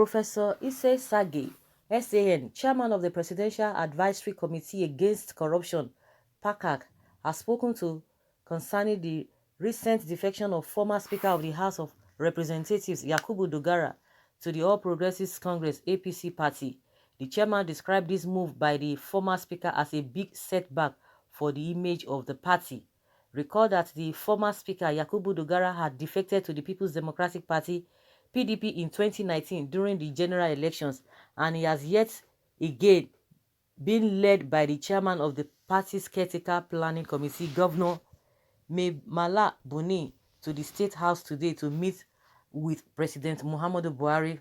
Professor SAGAY, SAN, chairman of the Presidential Advisory Committee Against Corruption, PACAC, has spoken to concerning the recent defection of former Speaker of the House of Representatives Yakubu Dogara to the All Progressives Congress APC party. The chairman described this move by the former speaker as a big setback for the image of the party. Recall that the former speaker Yakubu Dogara had defected to the People's Democratic Party PDP in 2019 during the general elections, and he has yet again been led by the chairman of the party's caretaker planning committee, Governor Mala Buni, to the State House today to meet with President Muhammadu Buhari.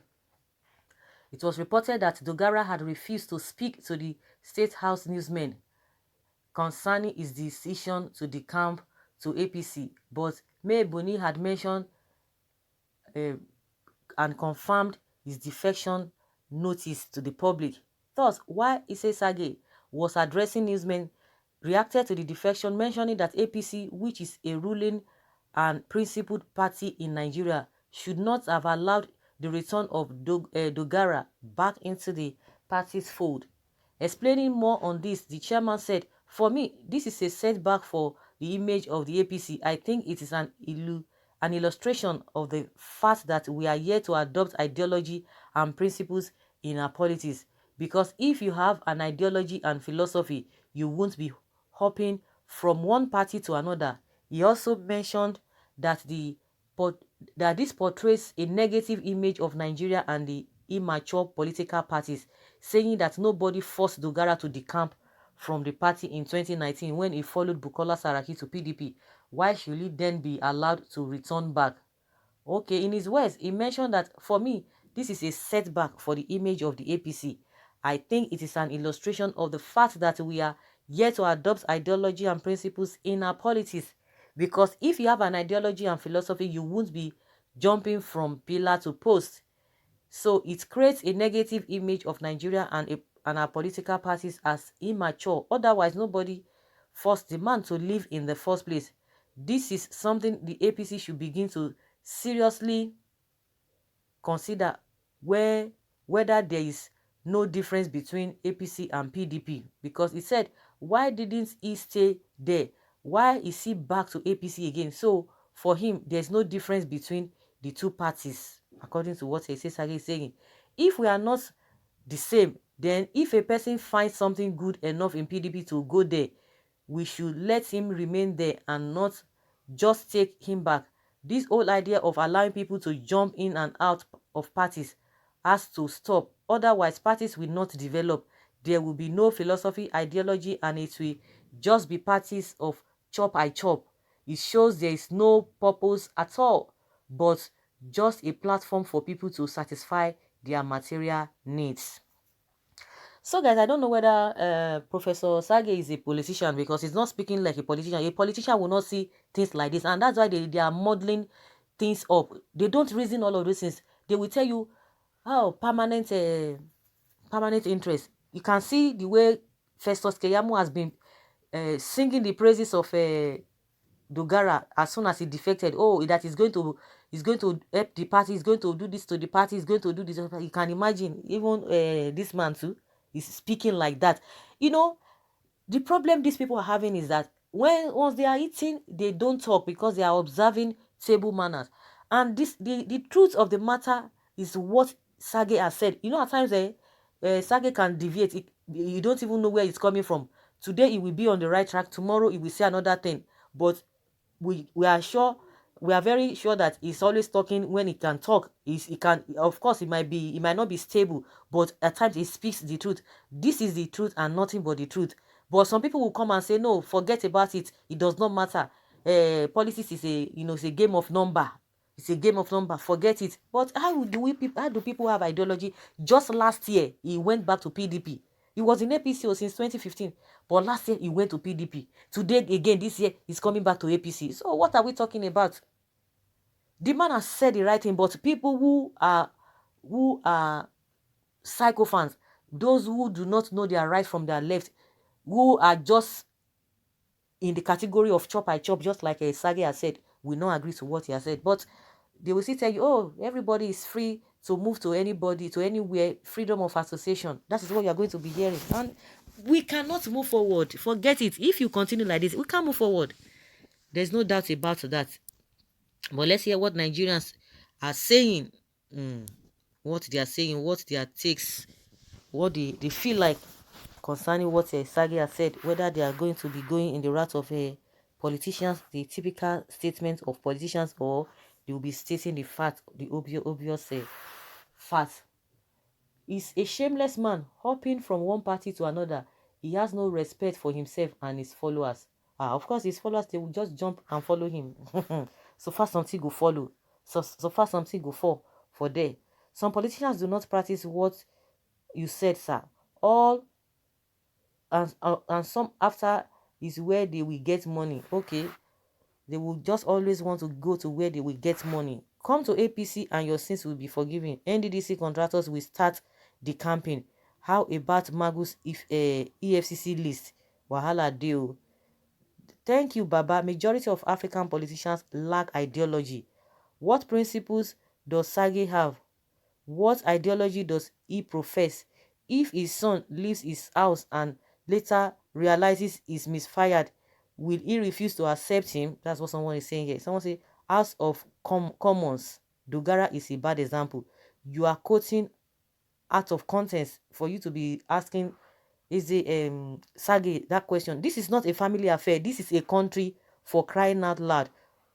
It was reported that Dogara had refused to speak to the State House newsmen concerning his decision to decamp to APC, but May Buni had mentioned and confirmed his defection notice to the public. Thus, while SAGAY was addressing newsmen, reacted to the defection, mentioning that APC, which is a ruling and principled party in Nigeria, should not have allowed the return of Dogara back into the party's fold. Explaining more on this, the chairman said, "For me, this is a setback for the image of the APC. I think it is an illustration of the fact that we are here to adopt ideology and principles in our politics. Because if you have an ideology and philosophy, you won't be hopping from one party to another." He also mentioned that this portrays a negative image of Nigeria and the immature political parties, saying that nobody forced Dogara to decamp from the party in 2019 when he followed Bukola Saraki to PDP. Why should he then be allowed to return back? Okay, in his words, he mentioned that, "For me, this is a setback for the image of the APC. I think it is an illustration of the fact that we are yet to adopt ideology and principles in our politics. Because if you have an ideology and philosophy, you won't be jumping from pillar to post." So it creates a negative image of Nigeria and our political parties as immature. Otherwise, nobody forced the man to live in the first place. This is something the APC should begin to seriously consider, whether there is no difference between APC and PDP. Because he said, why didn't he stay there? Why is he back to APC again? So for him, there's no difference between the two parties, according to what SAGAY is saying. If we are not the same, then if a person finds something good enough in PDP to go there, we should let him remain there and not just take him back. This whole idea of allowing people to jump in and out of parties has to stop. Otherwise, parties will not develop. There will be no philosophy, ideology, and it will just be parties of chop I chop. It shows there is no purpose at all, but just a platform for people to satisfy their material needs. So guys, I don't know whether Professor SAGAY is a politician, because he's not speaking like a politician. A politician will not see things like this, and that's why they are modeling things up. They don't reason all of those things. They will tell you, oh, permanent interest. You can see the way Festus Keyamo has been singing the praises of Dogara as soon as he defected. Oh, that is going to help the party, is going to do this to the party, is going to do this. You can imagine, even this man too is speaking like that. You know, the problem these people are having is that once they are eating, they don't talk because they are observing table manners. And the truth of the matter is what SAGAY has said. You know, at times SAGAY can deviate. You don't even know where it's coming from. Today it will be on the right track. Tomorrow it will say another thing. But we are very sure that he's always talking when he can talk. He can, of course, it might not be stable, but at times he speaks the truth. This is the truth and nothing but the truth. But some people will come and say, no, forget about it. It does not matter. Politics is it's a game of number. It's a game of number. Forget it. But how do people have ideology? Just last year, he went back to PDP. He was in APC since 2015, but last year he went to PDP. Today, again, this year, he's coming back to APC. So what are we talking about? The man has said the right thing, but people who are psychophans, those who do not know their right from their left, who are just in the category of chop I chop, just like SAGAY has said, will not agree to what he has said. But they will still tell you, oh, everybody is free to move to anybody, to anywhere, freedom of association. That is what you are going to be hearing. And we cannot move forward. Forget it. If you continue like this, we can't move forward. There's no doubt about that. But let's hear what Nigerians are saying. What they are saying, what their takes, what they feel like concerning what SAGAY has said, whether they are going to be going in the route of politicians, the typical statement of politicians, or they will be stating the fact, the obvious fact. He's a shameless man, hopping from one party to another. He has no respect for himself and his followers. Of course, his followers, they will just jump and follow him. So far, something go follow. So far, something go fall for there. Some politicians do not practice what you said, sir. All and some after is where they will get money. Okay, they will just always want to go to where they will get money. Come to APC and your sins will be forgiven. NDDC contractors will start the campaign. How about Magus if EFCC list? Wahala deal. Thank you, Baba. Majority of African politicians lack ideology. What principles does SAGAY have? What ideology does he profess? If his son leaves his house and later realizes he's misfired, will he refuse to accept him? That's what someone is saying here. Someone say, House of Commons, Dogara is a bad example. You are quoting out of context for you to be asking, is the SAGAY that question? This is not a family affair. This is a country, for crying out loud.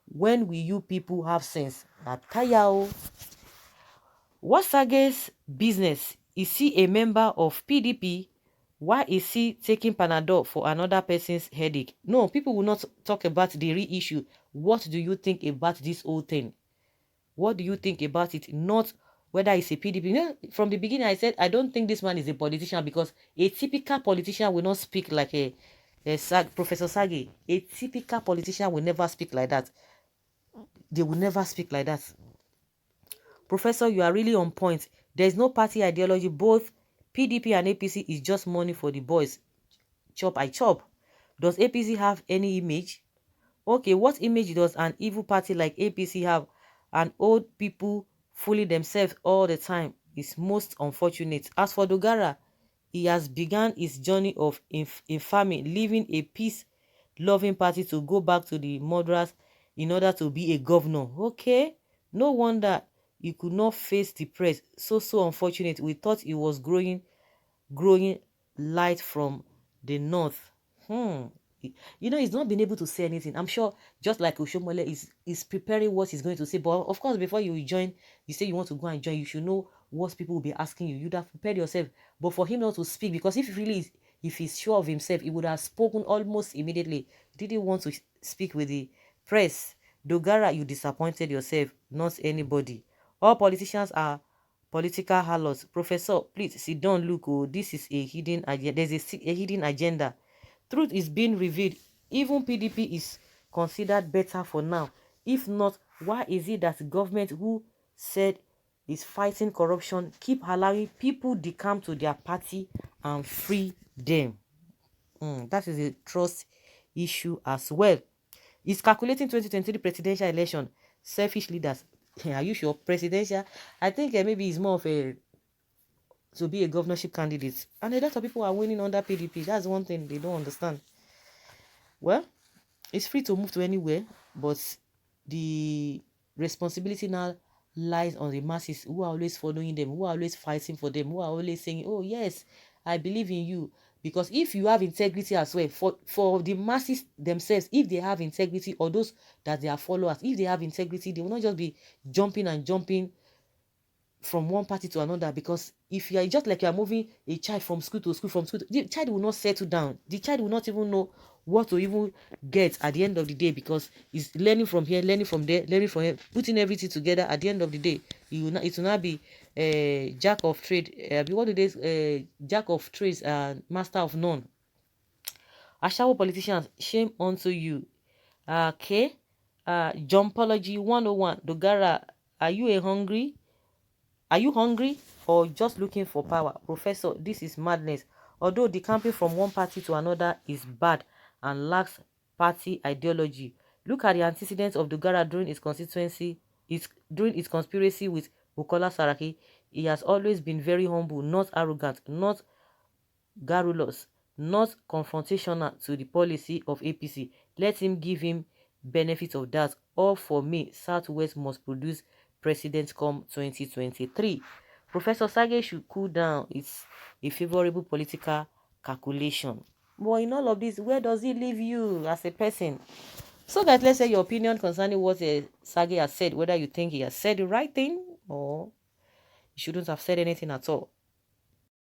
When will you people have sense? Natayao. What's SAGAY's business? Is he a member of PDP? Why is he taking Panadol for another person's headache? No, people will not talk about the real issue. What do you think about this whole thing? What do you think about it? Not whether it's a PDP. You know, from the beginning, I said I don't think this man is a politician, because a typical politician will not speak like a Professor SAGAY. A typical politician will never speak like that. They will never speak like that. Professor, you are really on point. There is no party ideology. Both PDP and APC is just money for the boys. Chop, I chop. Does APC have any image? Okay, what image does an evil party like APC have? And old people fooling themselves all the time is most unfortunate. As for Dogara, he has begun his journey of infamy, leaving a peace-loving party to go back to the murderers in order to be a governor. Okay, no wonder he could not face the press. So unfortunate. We thought he was growing light from the north. You know, he's not been able to say anything. I'm sure, just like Oshomole is preparing what he's going to say. But of course, before you join, you say you want to go and join, you should know what people will be asking you. You'd have prepared yourself. But for him not to speak, because if he's sure of himself, he would have spoken almost immediately. He didn't want to speak with the press. Dogara, you disappointed yourself, not anybody. All politicians are political harlots. Professor, please sit down. Look, oh, this is a hidden agenda. There's a hidden agenda. Truth is being revealed. Even PDP is considered better for now. If not, why is it that the government, who said is fighting corruption, keep allowing people decamp to their party and free them? That is a trust issue as well. Is calculating 2023 presidential election. Selfish leaders. Are you sure? Presidential? I think maybe it's more of a to be a governorship candidate. And a lot of people are winning under PDP. That's one thing they don't understand. Well, it's free to move to anywhere, but the responsibility now lies on the masses who are always following them, who are always fighting for them, who are always saying, oh yes, I believe in you. Because if you have integrity as well, for the masses themselves, if they have integrity, or those that they are followers, if they have integrity, they will not just be jumping from one party to another. Because if you are just like you are moving a child from school to school, the child will not settle down. The child will not even know what to even get at the end of the day, because he's learning from here, learning from there, learning from here, putting everything together. At the end of the day, it will not be jack of trade. What do they jack of trades and master of none. Ashawo politicians, shame unto you. Okay. Jumpology 101. Dogara, are you hungry? Are you hungry or just looking for power? Professor, this is madness. Although decamping from one party to another is bad and lacks party ideology, look at the antecedents of Dogara during its conspiracy with Bukola Saraki, he has always been very humble, not arrogant, not garrulous, not confrontational to the policy of APC. Let him give him benefit of that. All for me, Southwest must produce president come 2023. Professor Sage should cool down. It's a favorable political calculation. But in all of this, where does it leave you as a person? So guys, let's say your opinion concerning what Sage has said, whether you think he has said the right thing or he shouldn't have said anything at all.